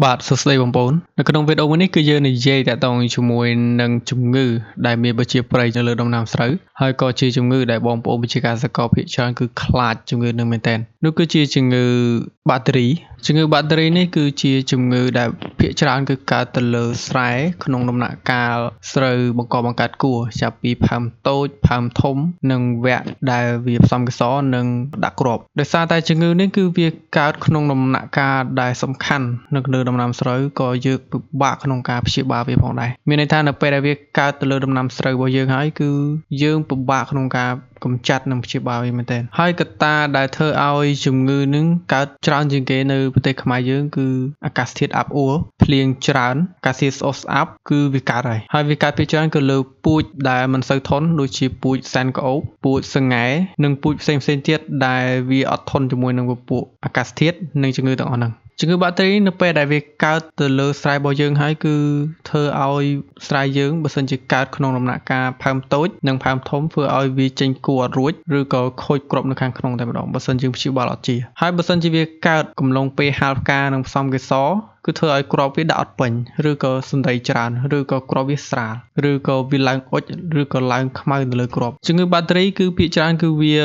បាទសួស្តីបងប្អូននៅក្នុងវីដេអូនេះគឺយើងនិយាយតាក់ទងជាមួយនឹងជំងឺដែលមានប្រជាប្រិយនៅលើដំណាំស្រូវហើយក៏ជាជំងឺដែលបងប្អូនប្រជាកសិករភាគច្រើនគឺខ្លាចជំងឺនឹងមែនទែននោះគឺជាជំងឺបាក់តេរីនេះគឺជាជំងឺដែលភាគច្រើនគឺកើតទៅលើស្រែក្នុងដំណាក់កាលស្រូវបង្កបង្កើតគួរចាប់ពីផើងតូចផើងធំនិងវគ្គដែលវាផ្សំកសនិងដាក់គ្រាប់ដោយសារតែជំងឺនេះគឺវាកើតក្នុងដំណាក់កាលដែលសំខាន់នៅលើដំណាំស្រូវក៏យើងពិបាកក្នុងការព្យាបាលវាផងដែរមានន័យថានៅពេលដែលវាកើតទៅលើដំណាំស្រូវរបស់យើងហើយគឺយើងពិបាកក្នុងការកម្ចាត់និងព្យាបាលវាមែនទែនហើយកត្តាដែលធ្វើឲ្យជំងឺនឹងកើតច្រើនជាងគេនៅប្រទេសខ្មែរយើងគឺអាកាសធាតុអាប់អួរភ្លៀងច្រើនអាកាសធាតុស្អុះស្អាប់គឺវាកើតហើយវាកើតភាគច្រើនគឺលើពូជដែលមិនសូវធន់ដូចជាពូជសែនក្អូបពូជសង្ហែនិងពូជផ្សេងទៀតដែលវាអត់ធន់ជាមួយនឹងពពួកអាកាសធាតុនិងជំងឺទាំងអស់ហ្នឹងជំងឺបាក់តេរីនៅពេលដែលវាកើតទៅលើស្រែរបស់យើងហើយគឺធ្វើឲ្យស្រែយើងបើសិនជាកើតក្នុងដំណាក់កាលផើងតូចនិងផើងធំធ្វើឲ្យវាចេញគួរអត់រួចឬក៏ខូចគ្រាប់នៅខាងក្នុងតែម្ដងបើសិនយើងព្យាបាលអត់ជាហើយបើសិនជាវាកើតកំឡុងពេលហាលផ្កានិងផ្សំកេសរគឺធ្វើឲ្យគ្រាប់វាដាក់អត់ពេញឬក៏សំដីច្រើនឬក៏គ្រាប់វាស្រាលឬក៏វាឡើងអុចឬក៏ឡើងខ្មៅនៅលើគ្រាប់ជំងឺបាក់តេរីគឺភាគច្រើនគឺវា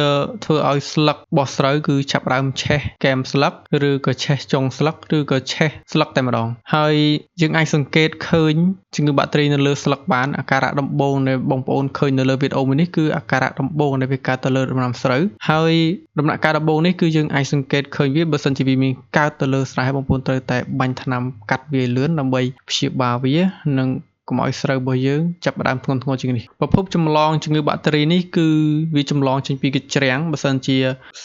ធ្វើឲ្យស្លឹករបស់ស្រូវគឺចាប់ដើមឆេះកែមស្លឹកឬក៏ឆេះចុងស្លឹកឬក៏ឆេះស្លឹកតែម្ដងហើយយើងអាចសង្កេតឃើញជំងឺបាក់តេរីនៅលើស្លឹកបានអាការៈដំបូងដែលបងប្អូនឃើញនៅលើវីដេអូមួយនេះគឺអាការៈដំបូងដែលវាកើតទៅលើដំណាំស្រូវហើយដំណាក់កាលដំបូងនេះគឺយើងអាចសង្កេតឃើញវាបើសិនជាវាមានកើតទៅលើស្រែបងប្អូនត្រូវតែបាញ់ថ្នាំកាត់វាលឿនដើម្បីព្យាបាលវានិងកុំឲ្យស្រូវរបស់យើងចាប់ផ្ដើមធ្ងន់ធ្ងរជាងនេះប្រភពចម្លងជំងឺបាក់តេរីនេះគឺវាចម្លងចេញពីកញ្ច្រាំងបើសិនជា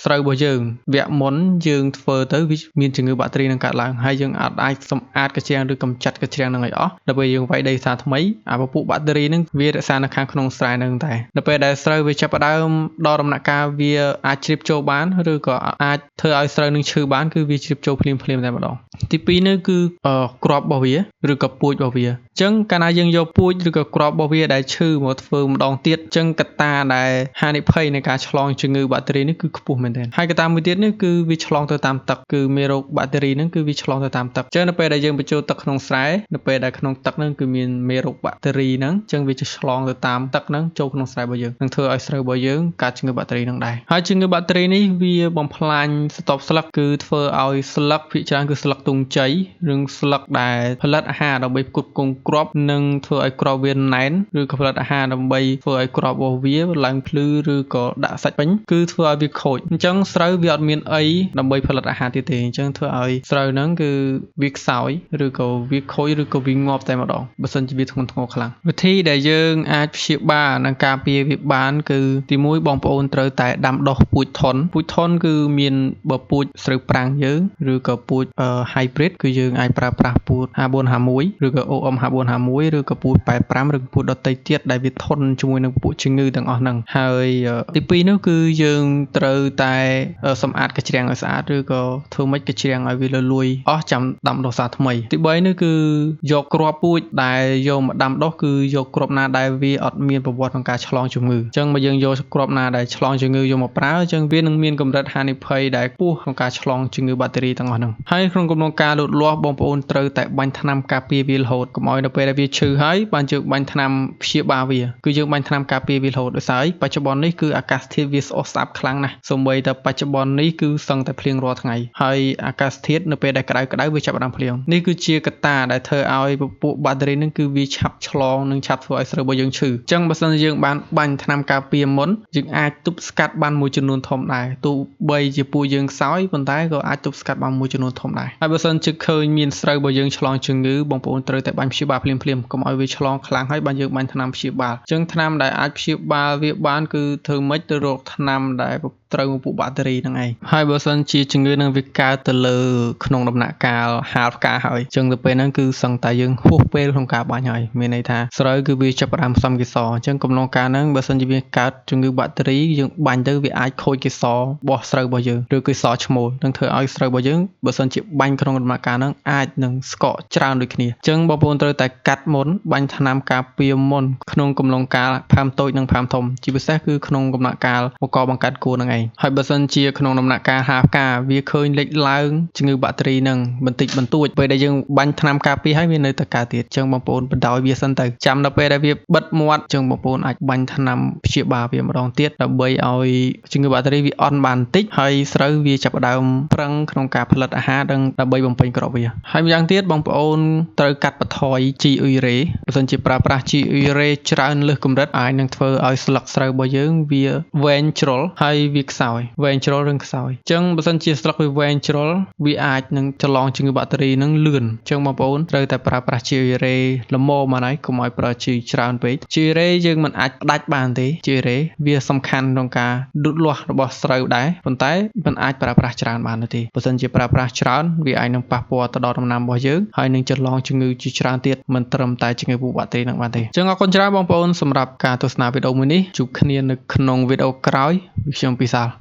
ស្រូវរបស់យើងវគ្គមុនយើងធ្វើទៅវាមានជំងឺបាក់តេរីនឹងកើតឡើងហើយយើងអាចសម្អាតកញ្ច្រាំងឬកម្ចាត់កញ្ច្រាំងនឹងឲ្យអស់ដើម្បីយើងវាយដីសាថ្មីអាពពួកបាក់តេរីនឹងវារក្សានៅខាងក្នុងស្រែនឹងតែនៅពេលដែលស្រូវវាចាប់ផ្ដើមដល់ដំណាក់កាលវាអាចជ្រាបចូលបានឬក៏អាចធ្វើឲ្យស្រូវនឹងឈឺបានគឺវាជ្រាបចូលភ្លាមតែម្ដងទី2នោះគឺគ្រាប់របស់វាឬក៏ពូជរបស់វាអញ្ចឹងកាលណាយើងយកពូជឬក៏គ្រាប់របស់វាដែលឈឺមកធ្វើម្ដងទៀតអញ្ចឹងកត្តាដែលហានិភ័យនៃការឆ្លងជំងឺបាក់តេរីនេះគឺខ្ពស់មែនទែនហើយកត្តាមួយទៀតនេះគឺវាឆ្លងទៅតាមទឹកគឺមេរោគបាក់តេរីហ្នឹងគឺវាឆ្លងទៅតាមទឹកអញ្ចឹងនៅពេលដែលយើងបញ្ចូលទឹកក្នុងស្រែនៅពេលដែលក្នុងទឹកហ្នឹងគឺមានមេរោគបាក់តេរីហ្នឹងអញ្ចឹងវាจะឆ្លងទៅតាមទឹកហ្នឹងចូលក្នុងស្រែរបស់យើងនឹងធ្វើឲ្យស្រូវរបស់យើងកើតជំងឺបាក់តេរីហ្នឹងដែរហើយជំងឺបាក់តេរីនេះវាបំផ្លាញស្រទាប់ស្លឹកគឺធ្វើឲ្យស្លឹកភាគច្រើនគឺស្លឹកទង់ជ័យឬស្លឹកដែលផលិតអាហារដើម្បីផ្គត់ផ្គង់គ្រាប់និងធ្វើឲ្យគ្រាប់វាណែនឬក៏ផលិតអាហារដើម្បីធ្វើឲ្យគ្រាប់របស់វាឡើងភ្លឺឬក៏ដាក់សាច់ពេញគឺធ្វើឲ្យវាខូចអញ្ចឹងស្រូវវាអត់មានអីដើម្បីផលិតអាហារទៀតទេអញ្ចឹងធ្វើឲ្យស្រូវហ្នឹងគឺវាខ្សោយឬក៏វាខូចឬក៏វាងាប់តែម្ដងបើសិនជាវាធ្ងន់ធ្ងរខ្លាំងវិធីដែលយើងអាចព្យាបាលនិងការពារវាបានគឺទី1បងប្អូនត្រូវតែដាំដុះពូជធន់គឺមានបើពូជស្រូវប្រាំងយើងឬក៏ពូជhybrid គឺយើងអាចប្រើប្រាស់ពូជ5451ឬក៏ OM 5451ឬក៏ពូជ85ឬពូជដតៃទៀតដែលវាធន់ជាមួយនឹងពួកជំងឺទាំងអស់ហ្នឹងហើយទី2នោះគឺយើងត្រូវតែសម្អាតកញ្ច្រាំងឲ្យស្អាតឬក៏ធ្វើម៉េចកញ្ច្រាំងឲ្យវាលលួយអស់ចាំដាំដុះសារថ្មីទី3នោះគឺយកគ្រាប់ពូជដែលយកមកដាំដុះគឺយកគ្រាប់ណាដែលវាអត់មានប្រវត្តិក្នុងការឆ្លងជំងឺអញ្ចឹងបើយើងយកគ្រាប់ណាដែលឆ្លងជំងឺយកមកប្រើអញ្ចឹងវានឹងមានកម្រិតហានិភ័យដែលខ្ពស់ក្នុងការឆ្លងជំងឺបាក់តេរីទាំងអស់ហ្នឹងហើយក្នុងកំឡុងការលូតលាស់បងប្អូនត្រូវតែបាញ់ថ្នាំការពារវារហូតកុំឲ្យនៅពេលដែលវាឈឺហើយបានយើងបាញ់ថ្នាំព្យាបាលវាគឺយើងបាញ់ថ្នាំការពារវារហូតដោយសារបច្ចុប្បន្ននេះគឺអាកាសធាតុវាស្អុះស្អាប់ខ្លាំងណាស់សូម្បីតែបច្ចុប្បន្ននេះគឺសឹងតែភ្លៀងរាល់ថ្ងៃហើយអាកាសធាតុនៅពេលដែលក្តៅវាចាប់ផ្ដើមភ្លៀងនេះគឺជាកត្តាដែលធ្វើឲ្យពួកបាក់តេរីនឹងគឺវាឆាប់ឆ្លងនិងឆាប់ធ្វើឲ្យស្រូវរបស់យើងឈឺអញ្ចឹងបើសិនជាយើងបានបាញ់ថ្នាំការពារមុនយើងអាចទប់ស្កាត់បានមួយចំនួនធំដែរទោះបីជាពួកយើងខ្សោយប៉ុន្តែក៏អាចទប់ស្កាត់បានមួយចំនួនធំដែរហើយបើសិនជាឃើញមានស្រូវរបស់យើងឆ្លងជំងឺបងប្អូនត្រូវតែបាញ់ព្យាបាលភ្លាមៗកុំឲ្យវាឆ្លងខ្លាំងហើយបានយើងបាញ់ថ្នាំព្យាបាលអញ្ចឹងថ្នាំដែលអាចព្យាបាលវាបានគឺធ្វើម៉េចទៅរកថ្នាំដែលត្រូវពួកបាក់តេរីហ្នឹងឯងហើយបើសិនជាជំងឺនឹងវាកើតទៅលើក្នុងដំណាក់កាលហាលផ្កាហើយអញ្ចឹងទៅពេលហ្នឹងគឺសឹងតែយើងហួសពេលក្នុងការបាញ់ហើយមានន័យថាស្រូវគឺវាចាប់ផ្ដើមផ្សំកេសរអញ្ចឹងកំឡុងការហ្នឹងបើសិនជាវាកើតជំងឺបាក់តេរីយើងបាញ់ទៅវាអាចខូចកេសររបស់ស្រូវរបស់យើងឬកេសរឈ្មោលនឹងធ្វើឲ្យស្រូវរបស់យើងបើសិនជាបាញ់ក្នុងដំណាក់កាលហ្នឹងអាចនឹងស្កកច្រើនដូចគ្នាអញ្ចឹងបងប្អូនត្រូវតែកាត់មុនបាញ់ថ្នាំការពារមុនក្នុងកំឡុងកាលផើងតូចនិងផើងធំជាពិសេសគឺក្នុងដំណាក់កាលបង្កបង្កើតគួរហ្នឹងឯង ងហើយបើសិនជាក្នុងដំណាក់កាលហាលផ្កាវាឃើញលេចឡើងជំងឺបាក់តេរីនឹងបន្តិចបន្តួចពេលដែលយើងបាញ់ថ្នាំការពារហើយវានៅតែកើតទៀតអញ្ចឹងបងប្អូនបណ្ដោយវាសិនទៅចាំដល់ពេលដែលវាបិទមាត់អញ្ចឹងបងប្អូនអាចបាញ់ថ្នាំព្យាបាលវាម្ដងទៀតដើម្បីឲ្យជំងឺបាក់តេរីវាអន់បានបន្តិចហើយស្រូវវាចាប់ផ្ដើមប្រឹងក្នុងការផលិតអាហារដើម្បីបំពេញគ្រាប់វាហើយម្យ៉ាងទៀតបងប្អូនត្រូវកាត់បន្ថយជីអ៊ុយរ៉េបើសិនជាប្រើប្រាស់ជីអ៊ុយរ៉េច្រើនលើសកម្រិតអាចនឹងធ្វើឲ្យស្លឹកស្រូវរបស់យើងវាវែងជ្រុលហើយវាខ្សោយវែងជ្រុលឬខ្សោយអញ្ចឹងបើសិនជាស្លឹកវាវែងជ្រុលវាអាចនឹងច្រឡងជំងឺបាក់តេរីនឹងលឿនអញ្ចឹងបងប្អូនត្រូវតែប្រើប្រាស់ជីអ៊ុយរ៉េល្មមមកហើយកុំឲ្យប្រើជីច្រើនពេកជីអ៊ុយរ៉េយើងមិនអាចផ្ដាច់បានទេជីអ៊ុយរ៉េវាសំខាន់ក្នុងការលូតលាស់របស់ស្រូវដែរប៉ុន្តែមិនអាចប្រើប្រាស់ច្រើនបានទេបើសិនជាប្រើប្រាស់ច្រើនវាអាចនឹងប៉ះពាល់ទៅដល់ដំណាំរបស់យើងហើយនឹងច្រឡងជំងឺជាច្រើនទៀតមិនត្រឹមតែជំងឺបាក់តេរីនឹងបានទេអញ្ចឹងអរគុណច្រើនបងប្អូនសម្រាប់ការទស្សនាវីដេអូមួយនេះជួបគ្នានៅក្នុងវីដេអូក្រោយខ្ញុំពិសា